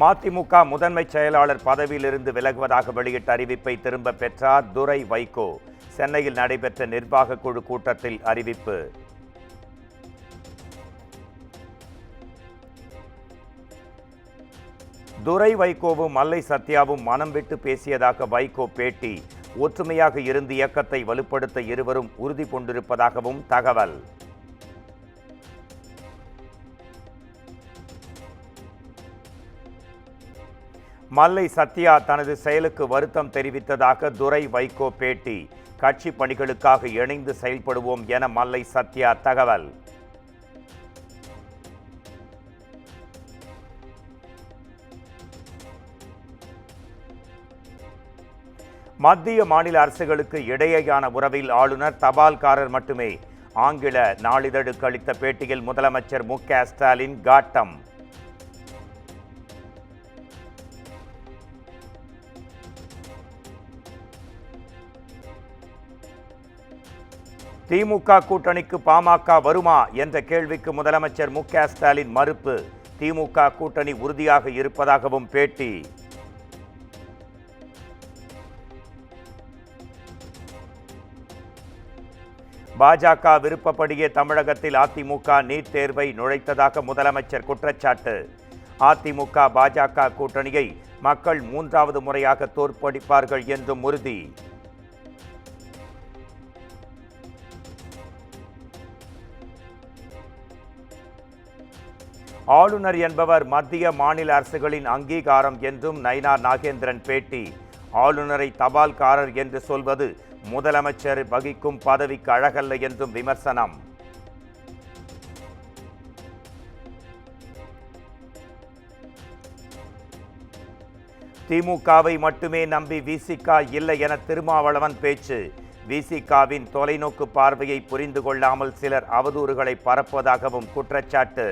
மதிமுக முதன்மை செயலாளர் பதவியிலிருந்து விலகுவதாக வெளியிட்ட அறிவிப்பை திரும்ப பெற்றார் துரை வைகோ. சென்னையில் நடைபெற்ற நிர்வாக குழு கூட்டத்தில் அறிவிப்பு. துரை வைகோவும் மல்லை சத்யாவும் மனம் விட்டு பேசியதாக வைகோ பேட்டி. ஒற்றுமையாக இருந்து இயக்கத்தை வலுப்படுத்த இருவரும் உறுதி கொண்டிருப்பதாகவும் தகவல். மல்லை சத்யா தனது செயலுக்கு வருத்தம் தெரிவித்ததாக துரை வைகோ பேட்டி. கட்சி பணிகளுக்காக இணைந்து செயல்படுவோம் என மல்லை சத்யா தகவல். மத்திய மாநில அரசுகளுக்கு இடையேயான உறவில் ஆளுநர் தபால்காரர் மட்டுமே. ஆங்கில நாளிதழுக்கு அளித்த பேட்டியில் முதலமைச்சர் மு.க. ஸ்டாலின் காட்டம். திமுக கூட்டணிக்கு பாமக வருமா என்ற கேள்விக்கு முதலமைச்சர் மு.க. ஸ்டாலின் மறுப்பு. திமுக கூட்டணி உறுதியாக இருப்பதாகவும் பேட்டி. பாஜக விருப்பப்படியே தமிழகத்தில் அதிமுக நீட் தேர்வை நுழைத்ததாக முதலமைச்சர் குற்றச்சாட்டு. அதிமுக பாஜக கூட்டணியை மக்கள் 3வது முறையாக தோற்கடிப்பார்கள் என்றும் உறுதி. ஆளுநர் என்பவர் மத்திய மாநில அரசுகளின் அங்கீகாரம் என்றும் நயினார் நாகேந்திரன் பேட்டி. ஆளுநரை தபால்காரர் என்று சொல்வது முதலமைச்சர் வகிக்கும் பதவிக்கு அழகல்ல என்றும் விமர்சனம். திமுகவை மட்டுமே நம்பி விசிக இல்லை என திருமாவளவன் பேச்சு. விசிகவின் தொலைநோக்கு பார்வையை புரிந்து கொள்ளாமல் சிலர் அவதூறுகளை பரப்புவதாகவும் குற்றச்சாட்டு.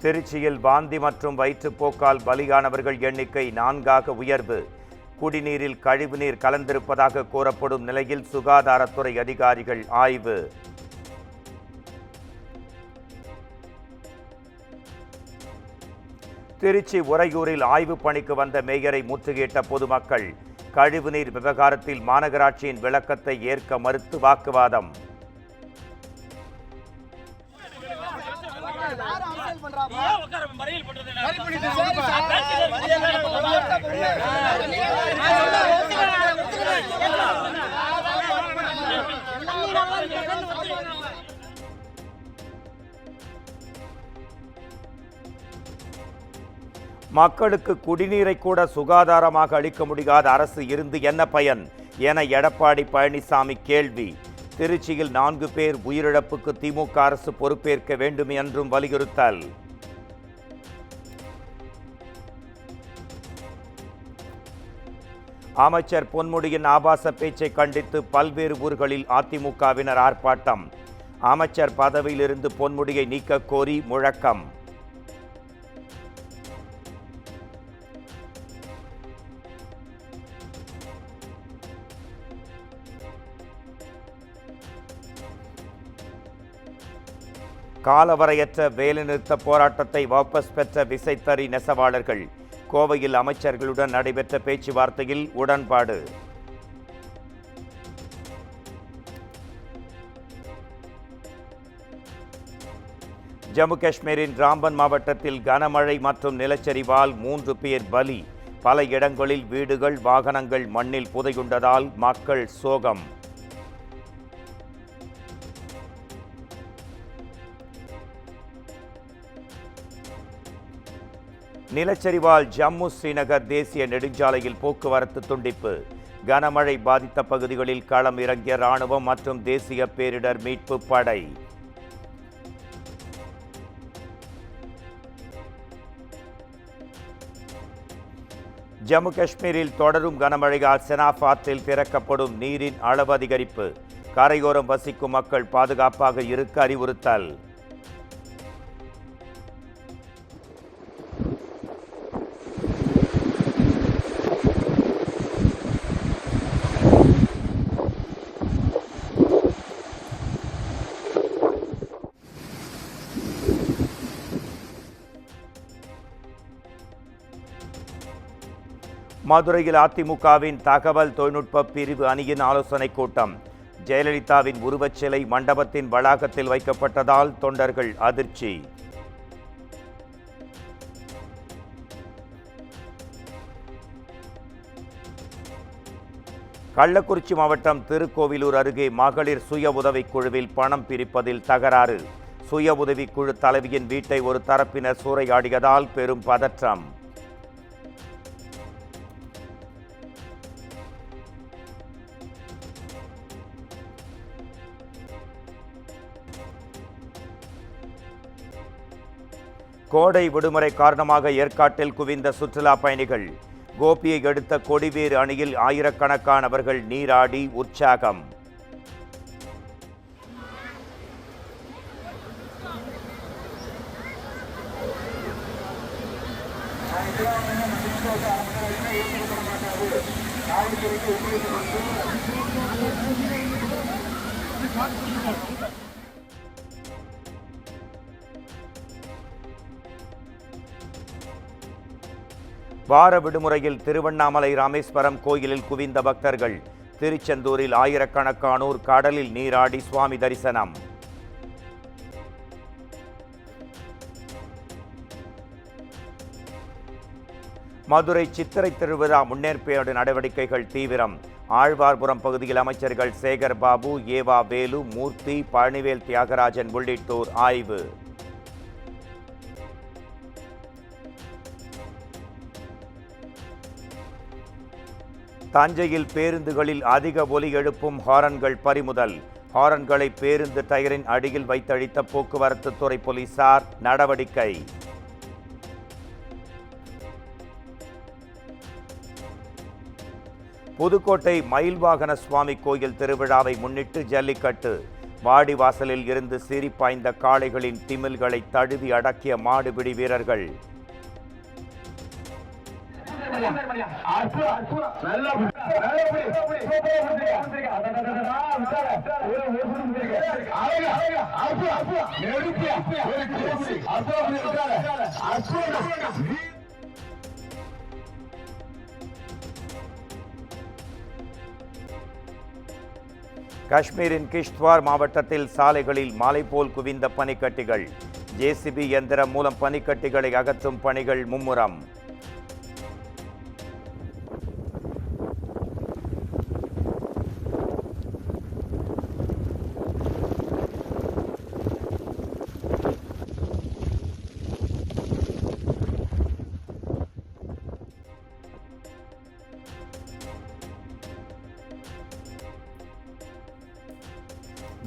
திருச்சியில் வாந்தி மற்றும் வயிற்றுப்போக்கால் பலியானவர்கள் எண்ணிக்கை 4ஆக உயர்வு. குடிநீரில் கழிவுநீர் கலந்திருப்பதாக கூறப்படும் நிலையில் சுகாதாரத்துறை அதிகாரிகள் ஆய்வு. திருச்சி உறையூரில் ஆய்வு பணிக்கு வந்த மேயரை முற்றுகையிட்ட பொதுமக்கள். கழிவுநீர் விவகாரத்தில் மாநகராட்சியின் விளக்கத்தை ஏற்க மறுத்து வாக்குவாதம். மக்களுக்கு குடிநீரை கூட சுகாதாரமாக அளிக்க முடியாத அரசு இருந்து என்ன பயன் என எடப்பாடி பழனிசாமி கேள்வி. திருச்சியில் 4 பேர் உயிரிழப்புக்கு திமுக அரசு பொறுப்பேற்க வேண்டும் என்றும் வலியுறுத்தல். அமைச்சர் பொன்முடியின் ஆபாச பேச்சை கண்டித்து பல்வேறு ஊர்களில் அதிமுகவினர் ஆர்ப்பாட்டம். அமைச்சர் பதவியிலிருந்து பொன்முடியை நீக்க கோரி முழக்கம். காலவரையற்ற வேலைநிறுத்த போராட்டத்தை வாபஸ் பெற்ற விசைத்தறி நெசவாளர்கள். கோவையில் அமைச்சர்களுடன் நடைபெற்ற பேச்சுவார்த்தையில் உடன்பாடு. ஜம்மு காஷ்மீரின் ராம்பன் மாவட்டத்தில் கனமழை மற்றும் நிலச்சரிவால் 3 பேர் பலி. பல இடங்களில் வீடுகள் வாகனங்கள் மண்ணில் புதையுண்டதால் மக்கள் சோகம். நிலச்சரிவால் ஜம்மு ஸ்ரீநகர் தேசிய நெடுஞ்சாலையில் போக்குவரத்து துண்டிப்பு. கனமழை பாதித்த பகுதிகளில் களம் இறங்கிய ராணுவம் மற்றும் தேசிய பேரிடர் மீட்பு படை. ஜம்மு காஷ்மீரில் தொடரும் கனமழையால் செனாப் ஆற்றில் திறக்கப்படும் நீரின் அளவு அதிகரிப்பு. கரையோரம் வசிக்கும் மக்கள் பாதுகாப்பாக இருக்க அறிவுறுத்தல். மதுரையில் அதிமுகவின் தகவல் தொழில்நுட்ப பிரிவு அணியின் ஆலோசனைக் கூட்டம். ஜெயலலிதாவின் உருவச்சிலை மண்டபத்தின் வளாகத்தில் வைக்கப்பட்டதால் தொண்டர்கள் அதிர்ச்சி. கள்ளக்குறிச்சி மாவட்டம் திருக்கோவிலூர் அருகே மகளிர் சுய உதவிக்குழுவில் பணம் பிரிப்பதில் தகராறு. சுய உதவிக்குழு தலைவியின் வீட்டை ஒரு தரப்பினர் சூறையாடியதால் பெரும் பதற்றம். கோடை விடுமுறை காரணமாக ஏற்காட்டில் குவிந்த சுற்றுலா பயணிகள். கோபியை அடுத்த கொடிவேறு அணையில் ஆயிரக்கணக்கானவர்கள் நீராடி உற்சாகம். வார விடுமுறையில் திருவண்ணாமலை ராமேஸ்வரம் கோயிலில் குவிந்த பக்தர்கள். திருச்செந்தூரில் ஆயிரக்கணக்கானோர் கடலில் நீராடி சுவாமி தரிசனம். மதுரை சித்திரை திருவிழா முன்னேற்பாடு நடவடிக்கைகள் தீவிரம். ஆழ்வார்புரம் பகுதியில் அமைச்சர்கள் சேகர் பாபு, ஏவா வேலு, மூர்த்தி, பழனிவேல் தியாகராஜன் உள்ளிட்டோர் ஆய்வு. தஞ்சையில் பேருந்துகளில் அதிக ஒலி எழுப்பும் ஹாரன்கள் பறிமுதல். ஹாரன்களை பேருந்து டயரின் அடியில் வைத்தழித்த போக்குவரத்து துறை போலீசார் நடவடிக்கை. புதுக்கோட்டை மயில்வாகன சுவாமி கோயில் திருவிழாவை முன்னிட்டு ஜல்லிக்கட்டு. வாடிவாசலில் இருந்து சீறி பாய்ந்த காளைகளின் திமில்களை தழுவி அடக்கிய மாடுபிடி வீரர்கள். காஷ்மீரின் கிஷ்த்வார் மாவட்டத்தில் சாலைகளில் மாலை போல் குவிந்த பனிக்கட்டிகள். ஜேசிபி இயந்திரம் மூலம் பனிக்கட்டிகளை அகற்றும் பணிகள் மும்முரம்.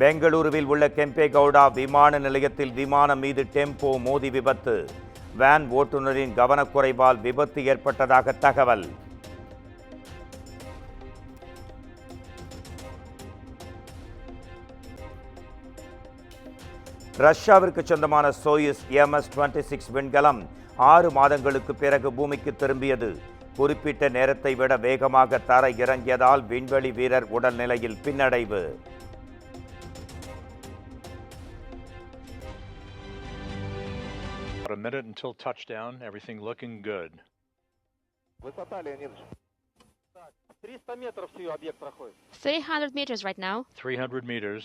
பெங்களூருவில் உள்ள கெம்பேகவுடா விமான நிலையத்தில் விமானம் மீது டெம்போ மோதி விபத்து. வேன் ஓட்டுநரின் கவனக்குறைவால் விபத்து ஏற்பட்டதாக தகவல். ரஷ்யாவிற்கு சொந்தமான சோயுஸ் MS-26 விண்கலம் 6 மாதங்களுக்கு பிறகு பூமிக்கு திரும்பியது. குறிப்பிட்ட நேரத்தை விட வேகமாக தர இறங்கியதால் விண்வெளி வீரர் உடல்நிலையில் பின்னடைவு. A minute until touchdown, everything looking good. Высота, Леонидович. 300 метров всё объект проходит. 300 meters right now. 300 meters.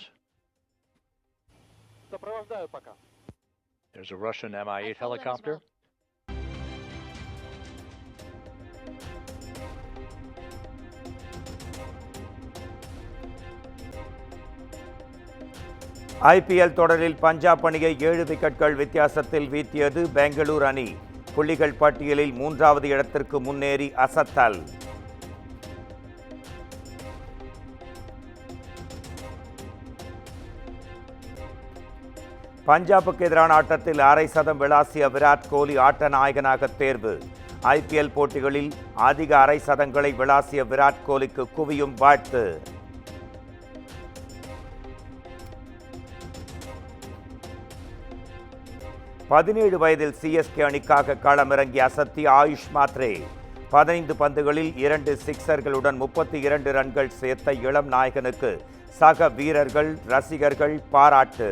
Сопровождаю пока. There's a Russian Mi-8 helicopter. IPL தொடரில் பஞ்சாப் அணியை 7 விக்கெட்கள் வித்தியாசத்தில் வீழ்த்தியது பெங்களூர் அணி. புள்ளிகள் பட்டியலில் 3வது இடத்திற்கு முன்னேறி அசத்தல். பஞ்சாபுக்கு எதிரான ஆட்டத்தில் அரை சதம் விளாசிய விராட் கோலி ஆட்ட நாயகனாக தேர்வு. IPL போட்டிகளில் அதிக அரை சதங்களை விளாசிய விராட் கோலிக்கு குவியும் வாழ்த்து. 17 வயதில் CSK அணிக்காக களமிறங்கிய அசத்திய ஆயுஷ் மாத்ரே 15 பந்துகளில் 2 சிக்சர்களுடன் 32 ரன்கள் சேர்த்த இளம் நாயகனுக்கு சக வீரர்கள் ரசிகர்கள் பாராட்டு.